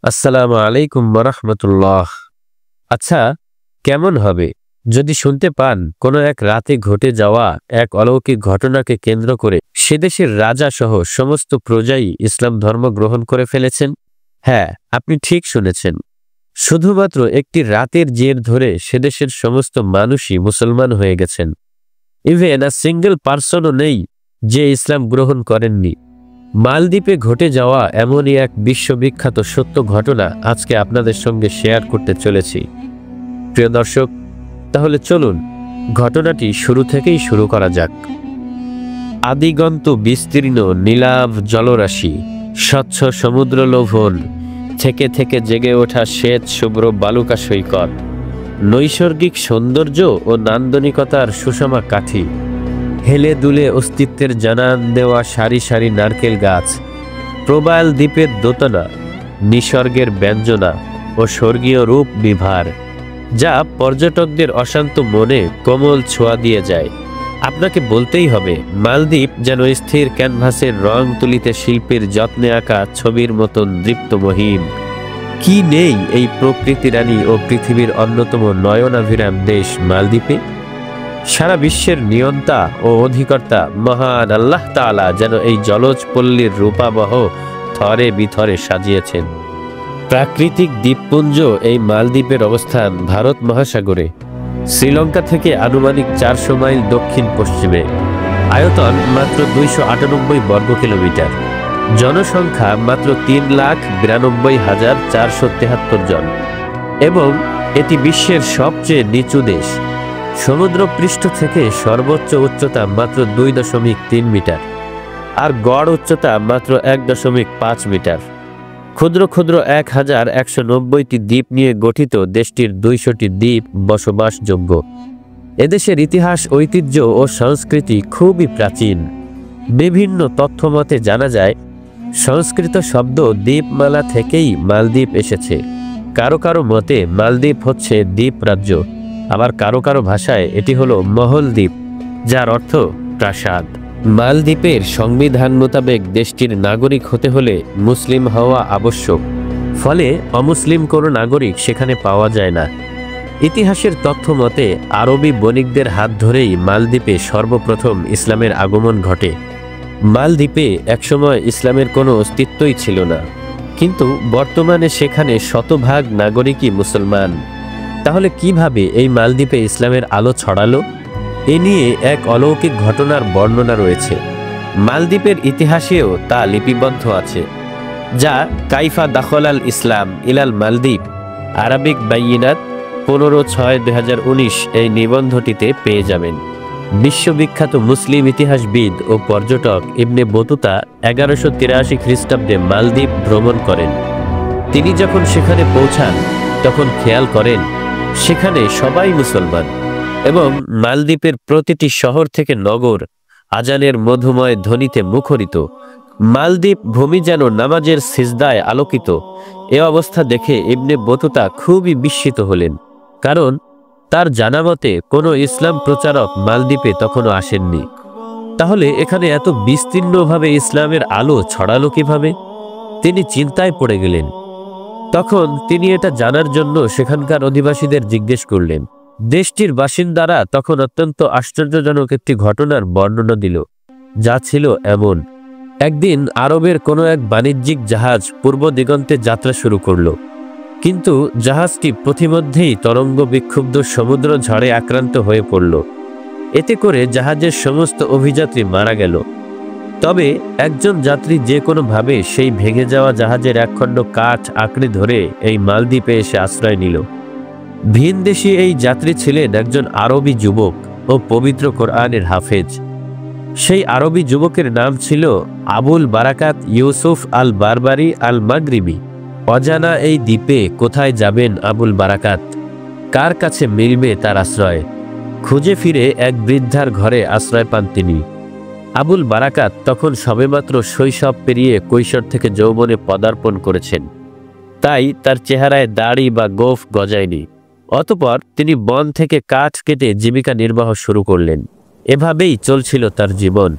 আসসালামু আলাইকুম রাহমাতুল্লাহ। আচ্ছা, কেমন হবে যদি শুনতে পান কোনো এক রাতে ঘটে যাওয়া এক অলৌকিক ঘটনাকে কেন্দ্র করে সে দেশের রাজা সহ সমস্ত প্রজাই ইসলাম ধর্ম গ্রহণ করে ফেলেছেন? হ্যাঁ, আপনি ঠিক শুনেছেন। শুধুমাত্র একটি রাতের জের ধরে সে দেশের সমস্ত মানুষই মুসলমান হয়ে গেছেন। ইভেন আ সিঙ্গেল পার্সনও নেই যে ইসলাম গ্রহণ করেননি। মালদ্বীপে ঘটে যাওয়া এমনই এক বিশ্ববিখ্যাত সত্য ঘটনা আজকে আপনাদের সঙ্গে শেয়ার করতে চলেছি। প্রিয় দর্শক, তাহলে চলুন ঘটনাটি শুরু থেকেই শুরু করা যাক। আদিগন্ত বিস্তীর্ণ নীলাভ জলরাশি, স্বচ্ছ সমুদ্র লোভন, থেকে থেকে জেগে ওঠা শ্বেত শুভ্র বালুকা সৈকত, নৈসর্গিক সৌন্দর্য ও নান্দনিকতার সুষমা কাঠি, হেলে দুলে অস্তিত্বের জানান দেওয়া সারি সারি নারকেল গাছ, প্রবাল দ্বীপের দোতনা, নিসর্গের ব্যঞ্জনা ও স্বর্গীয় রূপ বিভার, যা পর্যটকদের অশান্ত মনে কোমল ছোঁয়া দিয়ে যায়। আপনাকে বলতেই হবে, মালদ্বীপ যেন স্থির ক্যানভাসের রং তুলিতে শিল্পের যত্নে আঁকা ছবির মতন দীপ্তমহিম। কি নেই এই প্রকৃতি রানী ও পৃথিবীর অন্যতম নয়নাভিরাম দেশ মালদ্বীপে? সারা বিশ্বের নিয়ন্তা ও অধিকর্তা মহান আল্লাহ তাআলা যেন এই জলজ পল্লীর রূপাবহ থরে বিথরে সাজিয়েছেন। প্রাকৃতিক দ্বীপপুঞ্জ এই মালদ্বীপের অবস্থান ভারত মহাসাগরে, শ্রীলঙ্কা থেকে আনুমানিক 400 মাইল দক্ষিণ পশ্চিমে। আয়তন মাত্র 298 বর্গ কিলোমিটার। জনসংখ্যা মাত্র 3,92,473 জন এবং এটি বিশ্বের সবচেয়ে নিচু দেশ। সমুদ্রপৃষ্ঠ থেকে সর্বোচ্চ উচ্চতা মাত্র 2.3 মিটার আর গড় উচ্চতা মাত্র 1.5 মিটার। ক্ষুদ্র ক্ষুদ্র 1190টি দ্বীপ নিয়ে গঠিত দেশটির 200টি দ্বীপ বসবাসযোগ্য। এদেশের ইতিহাস, ঐতিহ্য ও সংস্কৃতি খুবই প্রাচীন। বিভিন্ন তথ্যমতে জানা যায় সংস্কৃত শব্দ দ্বীপমালা থেকেই মালদ্বীপ এসেছে। কারো কারো মতে মালদ্বীপ হচ্ছে দ্বীপ রাজ্য, আবার কারো কারো ভাষায় এটি হলো মহল দ্বীপ, যার অর্থ প্রাসাদ। মালদ্বীপের সংবিধান মোতাবেক দেশটির নাগরিক হতে হলে মুসলিম হওয়া আবশ্যক, ফলে অমুসলিম কোনো নাগরিক সেখানে পাওয়া যায় না। ইতিহাসের তথ্য মতে আরবি বণিকদের হাত ধরেই মালদ্বীপে সর্বপ্রথম ইসলামের আগমন ঘটে। মালদ্বীপে একসময় ইসলামের কোনো অস্তিত্বই ছিল না, কিন্তু বর্তমানে সেখানে শতভাগ নাগরিকই মুসলমান। তাহলে কিভাবে এই মালদ্বীপে ইসলামের আলো ছড়ালো? এ নিয়ে এক অলৌকিক ঘটনার বর্ণনা রয়েছে। মালদ্বীপের ইতিহাসেও তা লিপিবদ্ধ আছে, যা কাইফা দাখলাল ইসলাম ইলাল মালদ্বীপ, আরবিক বাইয়িনাত 15/6/2019 এই নিবন্ধটিতে পেয়ে যাবেন। বিশ্ববিখ্যাত মুসলিম ইতিহাসবিদ ও পর্যটক ইবনে বতুতা 1183 খ্রিস্টাব্দে মালদ্বীপ ভ্রমণ করেন। তিনি যখন সেখানে পৌঁছান তখন খেয়াল করেন সেখানে সবাই মুসলমান এবং মালদ্বীপের প্রতিটি শহর থেকে নগর আজানের মধুময় ধ্বনিতে মুখরিত। মালদ্বীপ ভূমি যেন নামাজের সিজদায় আলোকিত। এ অবস্থা দেখে ইবনে বতুতা খুবই বিস্মিত হলেন, কারণ তার জানা মতে কোনো ইসলাম প্রচারক মালদ্বীপে তখনও আসেননি। তাহলে এখানে এত বিস্তীর্ণভাবে ইসলামের আলো ছড়ালো কিভাবে? তিনি চিন্তায় পড়ে গেলেন। তখন তিনি এটা জানার জন্য সেখানকার অধিবাসীদের জিজ্ঞেস করলেন। দেশটির বাসিন্দারা তখন অত্যন্ত আশ্চর্যজনক একটি ঘটনার বর্ণনা দিল, যা ছিল এমন। একদিন আরবের কোনো এক বাণিজ্যিক জাহাজ পূর্ব দিগন্তে যাত্রা শুরু করল, কিন্তু জাহাজটি পথিমধ্যেই তরঙ্গ বিক্ষুব্ধ সমুদ্র ঝড়ে আক্রান্ত হয়ে পড়ল। এতে করে জাহাজের সমস্ত অভিযাত্রী মারা গেল। তবে একজন যাত্রী যে কোনোভাবে সেই ভেঙে যাওয়া জাহাজের একখণ্ড কাঠ আঁকড়ে ধরে এই মালদ্বীপে এসে আশ্রয় নিল। ভিনদেশী এই যাত্রী ছিলেন একজন আরবি যুবক ও পবিত্র কোরআনের হাফেজ। সেই আরবি যুবকের নাম ছিল আবুল বারাকাত ইউসুফ আল বারবারি আল মাগরিবি। অজানা এই দ্বীপে কোথায় যাবেন আবুল বারাকাত? কার কাছে মিলবে তার আশ্রয়? খুঁজে ফিরে এক বৃদ্ধার ঘরে আশ্রয় পান তিনি। আবুল বারাকাত তখন সবেমাত্র শৈশব পেরিয়ে কৈশোর থেকে যৌবনে পদার্পণ করেছেন, তাই তার চেহারায় দাড়ি বা গোঁফ গজায়নি। অতঃপর তিনি বন থেকে কাঠ কেটে জীবিকা নির্বাহ শুরু করলেন। এভাবেই চলছিল তার জীবন।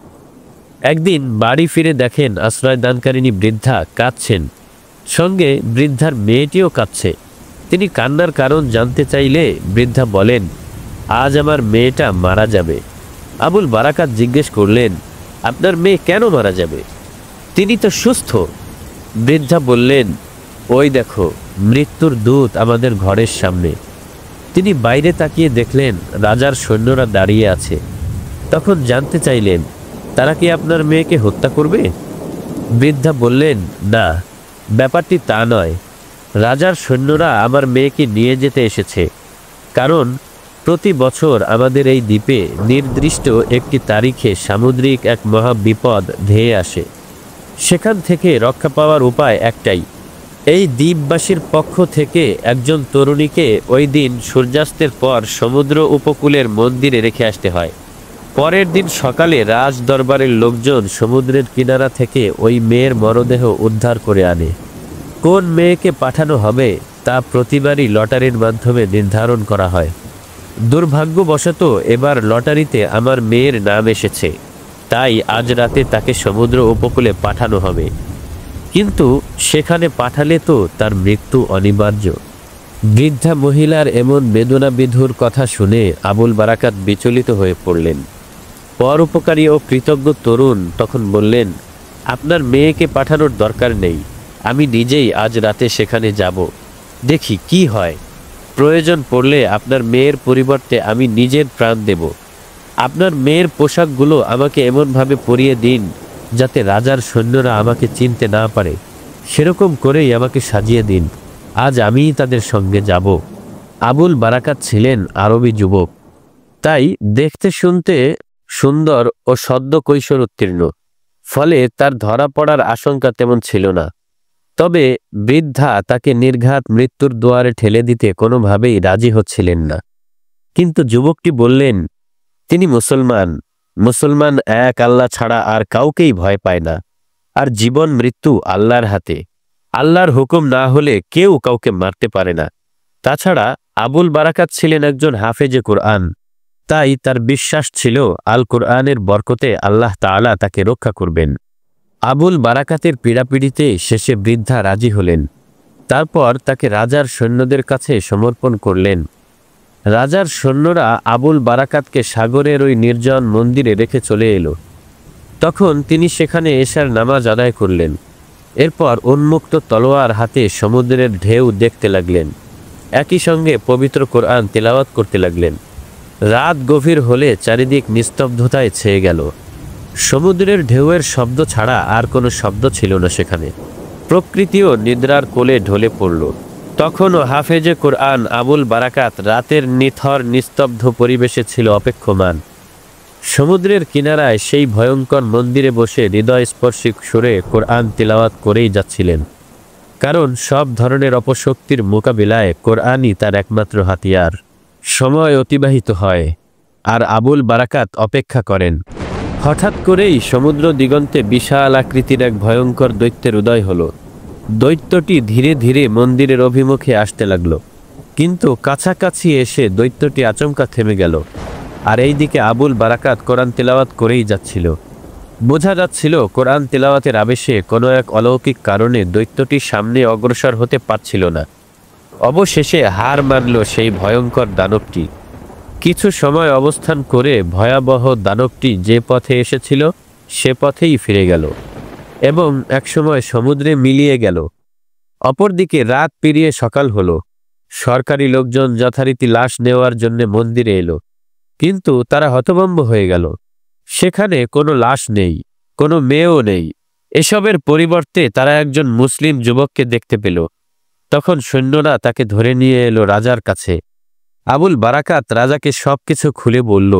একদিন বাড়ি ফিরে দেখেন আশ্রয়দানকারিণী বৃদ্ধা কাঁদছেন। সঙ্গে বৃদ্ধার মেয়েটিও কাঁদছে। তিনি কান্নার কারণ জানতে চাইলে বৃদ্ধা বলেন, আজ আমার মেয়েটা মারা যাবে। আবুল বারাকাত জিজ্ঞেস করলেন, আপনার মেয়ে কেন মারা যাবে? তিনি তো সুস্থ। বৃদ্ধা বললেন, ওই দেখো, মৃত্যুর দূত আমাদের ঘরের সামনে। তিনি বাইরে তাকিয়ে দেখলেন রাজার সৈন্যরা দাঁড়িয়ে আছে। তখন জানতে চাইলেন, তারা কি আপনার মেয়েকে হত্যা করবে? বৃদ্ধা বললেন, না, ব্যাপারটি তা নয়। রাজার সৈন্যরা আমার মেয়েকে নিয়ে যেতে এসেছে, কারণ প্রতি বছর আমাদের এই দ্বীপে নির্দিষ্ট একটি তারিখে সামুদ্রিক এক মহা বিপদ ধেয়ে আসে। সেখান থেকে রক্ষা পাওয়ার উপায় একটাই, এই দ্বীপবাসীর পক্ষ থেকে একজন তরুণীকে ওই দিন সূর্যাস্তের পর সমুদ্র উপকূলের মন্দিরে রেখে আসতে হয়। পরের দিন সকালে রাজ দরবারের লোকজন সমুদ্রের কিনারা থেকে ওই মেয়ের মরদেহ উদ্ধার করে আনে। কোন মেয়েকে পাঠানো হবে তা প্রতিবারই লটারির মাধ্যমে নির্ধারণ করা হয়। দুর্ভাগ্যবশত এবার লটারিতে আমার মেয়ের নাম এসেছে, তাই আজ রাতে তাকে সমুদ্র উপকূলে পাঠানো হবে। কিন্তু সেখানে পাঠালে তো তার মৃত্যু অনিবার্য। বৃদ্ধা মহিলার এমন বেদনা বিধুর কথা শুনে আবুল বারাকাত বিচলিত হয়ে পড়লেন। পরোপকারী ও কৃতজ্ঞ তরুণ তখন বললেন, আপনার মেয়েকে পাঠানোর দরকার নেই, আমি নিজেই আজ রাতে সেখানে যাব, দেখি কি হয়। প্রয়োজন পড়লে আপনার মেয়ের পরিবর্তে আমি নিজের প্রাণ দেব। আপনার মেয়ের পোশাকগুলো আমাকে এমনভাবে পরিয়ে দিন যাতে রাজার সৈন্যরা আমাকে চিনতে না পারে, সেরকম করেই আমাকে সাজিয়ে দিন। আজ আমিই তাদের সঙ্গে যাব। আবুল বারাকাত ছিলেন আরবি যুবক, তাই দেখতে শুনতে সুন্দর ও সদ্য কৈশোর উত্তীর্ণ, ফলে তার ধরা পড়ার আশঙ্কা তেমন ছিল না। তবে বৃদ্ধা তাকে নির্ঘাত মৃত্যুর দুয়ারে ঠেলে দিতে কোনোভাবেই রাজি হচ্ছিলেন না। কিন্তু যুবকটি বললেন, তিনি মুসলমান, মুসলমান এক আল্লাহ ছাড়া আর কাউকেই ভয় পায় না, আর জীবন মৃত্যু আল্লাহর হাতে। আল্লাহর হুকুম না হলে কেউ কাউকে মারতে পারে না। তাছাড়া আবুল বারাকাত ছিলেন একজন হাফেজে কোরআন, তাই তার বিশ্বাস ছিল আল কোরআনের বরকতে আল্লাহ তাআলা তাকে রক্ষা করবেন। আবুল বারাকাতের পীড়াপিড়িতে শেষে বৃদ্ধা রাজি হলেন। তারপর তাকে রাজার সৈন্যদের কাছে সমর্পণ করলেন। রাজার সৈন্যরা আবুল বারাকাতকে সাগরের ওই নির্জন মন্দিরে রেখে চলে এলো। তখন তিনি সেখানে এশার নামাজ আদায় করলেন। এরপর উন্মুক্ত তলোয়ার হাতে সমুদ্রের ঢেউ দেখতে লাগলেন। একই সঙ্গে পবিত্র কোরআন তেলাওয়াত করতে লাগলেন। রাত গভীর হলে চারিদিক নিস্তব্ধতায় ছেয়ে গেল। সমুদ্রের ঢেউয়ের শব্দ ছাড়া আর কোনো শব্দ ছিল না সেখানে। প্রকৃতিও নিদ্রার কোলে ঢলে পড়ল। তখনও হাফেজে কোরআন আবুল বারাকাত রাতের নিথর নিস্তব্ধ পরিবেশে ছিল অপেক্ষমান। সমুদ্রের কিনারায় সেই ভয়ঙ্কর মন্দিরে বসে হৃদয়স্পর্শী সুরে কোরআন তিলাওয়াত করেই যাচ্ছিলেন, কারণ সব ধরনের অপশক্তির মোকাবিলায় কোরআনই তার একমাত্র হাতিয়ার। সময় অতিবাহিত হয়, আর আবুল বারাকাত অপেক্ষা করেন। হঠাৎ করেই সমুদ্র দিগন্তে বিশাল আকৃতির এক ভয়ঙ্কর দৈত্যের উদয় হল। দৈত্যটি ধীরে ধীরে মন্দিরের অভিমুখে আসতে লাগল, কিন্তু কাছাকাছি এসে দৈত্যটি আচমকা থেমে গেল। আর এইদিকে আবুল বারাকাত কোরআন তেলাওয়াত করেই যাচ্ছিল। বোঝা যাচ্ছিল কোরআন তেলাওয়াতের আবেশে কোনো এক অলৌকিক কারণে দৈত্যটি সামনে অগ্রসর হতে পারছিল না। অবশেষে হার মানল সেই ভয়ঙ্কর দানবটি। কিছু সময় অবস্থান করে ভয়াবহ দানবটি যে পথে এসেছিল সে পথেই ফিরে গেল এবং একসময় সমুদ্রে মিলিয়ে গেল। অপরদিকে রাত পেরিয়ে সকাল হলো। সরকারি লোকজন যথারীতি লাশ নেওয়ার জন্য মন্দিরে এলো, কিন্তু তারা হতভম্ব হয়ে গেল। সেখানে কোনো লাশ নেই, কোনো মেয়েও নেই। এসবের পরিবর্তে তারা একজন মুসলিম যুবককে দেখতে পেল। তখন সৈন্যরা তাকে ধরে নিয়ে এলো রাজার কাছে। আবুল বারাকাত রাজাকে সবকিছু খুলে বলল।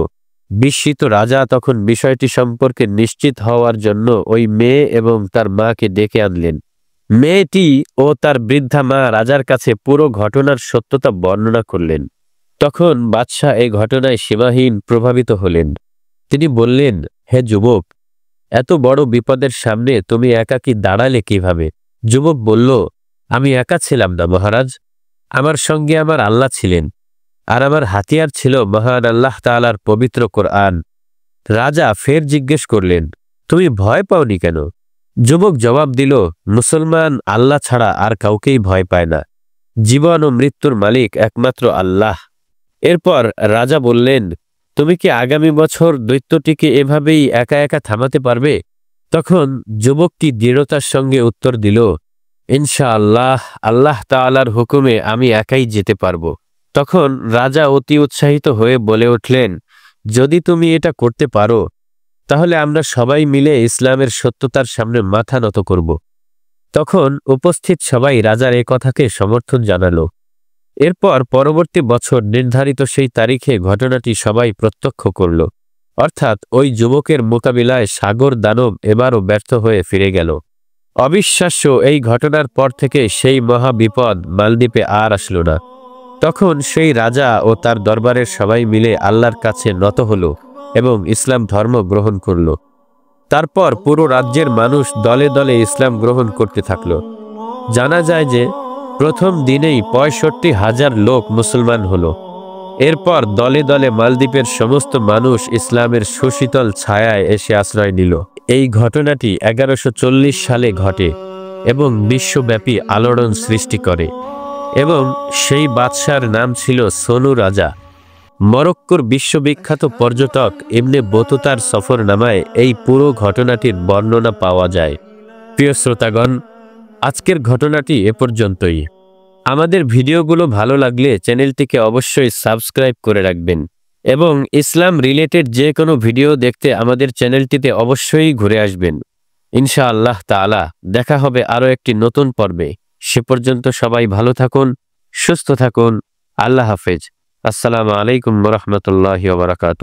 বিস্মিত রাজা তখন বিষয়টি সম্পর্কে নিশ্চিত হওয়ার জন্য ওই মেয়ে এবং তার মাকে ডেকে আনলেন। মেয়েটি ও তার বৃদ্ধা মা রাজার কাছে পুরো ঘটনার সত্যতা বর্ণনা করলেন। তখন বাদশাহ এই ঘটনায় সীমাহীন প্রভাবিত হলেন। তিনি বললেন, হে যুবক, এত বড় বিপদের সামনে তুমি একাকী দাঁড়ালে কিভাবে? যুবক বলল, আমি একা ছিলাম না মহারাজ, আমার সঙ্গে আমার আল্লাহ ছিলেন, আর আমার হাতিয়ার ছিল মহান আল্লাহ তাআলার পবিত্র কোরআন। রাজা ফের জিজ্ঞেস করলেন, তুমি ভয় পাওনি কেন? যুবক জবাব দিল, মুসলমান আল্লাহ ছাড়া আর কাউকেই ভয় পায় না। জীবন ও মৃত্যুর মালিক একমাত্র আল্লাহ। এরপর রাজা বললেন, তুমি কি আগামী বছর দৈত্যটিকে এভাবেই একা একা থামাতে পারবে? তখন যুবকটি দৃঢ়তার সঙ্গে উত্তর দিল, ইনশাআল্লাহ, আল্লাহ তাআলার হুকুমে আমি একাই যেতে পারব। তখন রাজা অতি উৎসাহিত হয়ে বলে উঠলেন, যদি তুমি এটা করতে পারো তাহলে আমরা সবাই মিলে ইসলামের সত্যতার সামনে মাথা নত করব। তখন উপস্থিত সবাই রাজার এ কথাকে সমর্থন জানালো। এরপর পরবর্তী বছর নির্ধারিত সেই তারিখে ঘটনাটি সবাই প্রত্যক্ষ করল। অর্থাৎ ওই যুবকের মোকাবিলায় সাগর দানব এবারও ব্যর্থ হয়ে ফিরে গেল। অবিশ্বাস্য এই ঘটনার পর থেকে সেই মহা বিপদ মালদ্বীপে আর আসলো না। তখন সেই রাজা ও তার দরবারের সবাই মিলে আল্লাহর কাছে নত হল এবং ইসলাম ধর্ম গ্রহণ করল। তারপর পুরো রাজ্যের মানুষ দলে দলে ইসলাম গ্রহণ করতে থাকল। জানা যায় যে প্রথম দিনেই ৬৫,০০০ লোক মুসলমান হলো। এরপর দলে দলে মালদ্বীপের সমস্ত মানুষ ইসলামের সুশীতল ছায়ায় এসে আশ্রয় নিল। এই ঘটনাটি ১১৪০ সালে ঘটে এবং বিশ্বব্যাপী আলোড়ন সৃষ্টি করে এবং সেই বাদশার নাম ছিল সনু রাজা। মরক্কোর বিশ্ববিখ্যাত পর্যটক ইবনে বতুতার সফরনামায় এই পুরো ঘটনাটির বর্ণনা পাওয়া যায়। প্রিয় শ্রোতাগণ, আজকের ঘটনাটি এ পর্যন্তই। আমাদের ভিডিওগুলো ভালো লাগলে চ্যানেলটিকে অবশ্যই সাবস্ক্রাইব করে রাখবেন এবং ইসলাম রিলেটেড যে কোনো ভিডিও দেখতে আমাদের চ্যানেলটিতে অবশ্যই ঘুরে আসবেন। ইনশাআল্লাহ তাআলা দেখা হবে আরও একটি নতুন পর্বে। সে পর্যন্ত সবাই ভালো থাকুন, সুস্থ থাকুন। আল্লাহ হাফেজ। আসসালামু আলাইকুম ওয়া রাহমাতুল্লাহি ওয়া বারাকাতুহু।